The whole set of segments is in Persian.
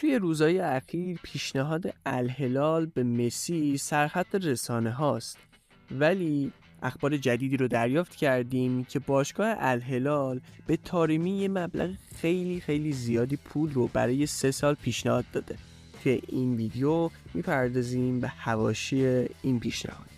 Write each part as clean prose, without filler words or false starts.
توی روزهای اخیر پیشنهاد الهلال به مسی سرخط رسانه هاست، ولی اخبار جدیدی رو دریافت کردیم که باشگاه الهلال به طارمی یه مبلغ خیلی زیادی پول رو برای 3 سال پیشنهاد داده. توی این ویدیو میپردازیم به حواشی این پیشنهاد.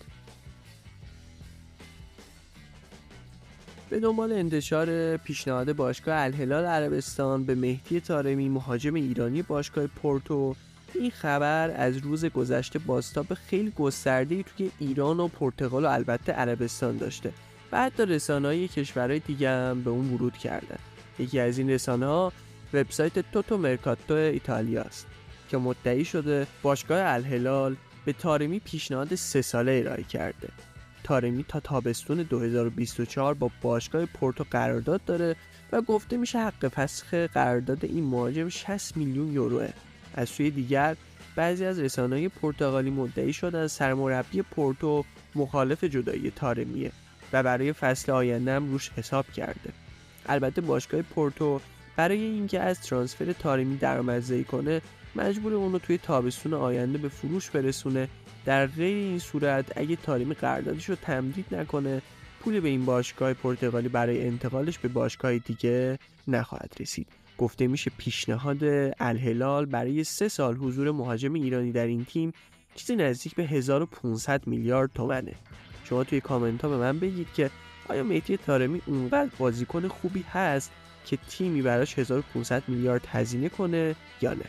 به دنبال انتشار پیشنهاد باشگاه الهلال عربستان به مهدی طارمی مهاجم ایرانی باشگاه پورتو، این خبر از روز گذشته بازتاب خیلی گسترده‌ای توی ایران و پرتغال و البته عربستان داشته و حتی رسانه‌های کشورهای دیگه هم به اون ورود کردن. یکی از این رسانه‌ها وبسایت توتو مرکاتو ایتالیا است که مدعی شده باشگاه الهلال به طارمی پیشنهاد 3 ساله ارائه کرده. طارمی تا تابستون 2024 با باشگاه پورتو قرارداد داره و گفته میشه حق فسخ قرارداد این مهاجم 60 میلیون یوروه. از سوی دیگر بعضی از رسانه‌های پرتغالی مدعی شدن سرمربی پورتو مخالف جدایی طارمیه و برای فصل آینده هم روش حساب کرده. البته باشگاه پورتو برای اینکه از ترانسفر طارمی درآمدزایی کنه مجبور اونو توی تابستون آینده به فروش برسونه. در غیر این صورت اگه طارمی قراردادش رو تمدید نکنه پولی به این باشگاه پرتغالی برای انتقالش به باشگاه دیگه نخواهد رسید. گفته میشه پیشنهاد الهلال برای 3 سال حضور مهاجم ایرانی در این تیم چیزی نزدیک به 1500 میلیارد تومنه. شما توی کامنت ها به من بگید که آیا مهدی طارمی اونقدر بازیکن خوبی هست که تیمی براش 1500 میلیارد هزینه کنه یا نه؟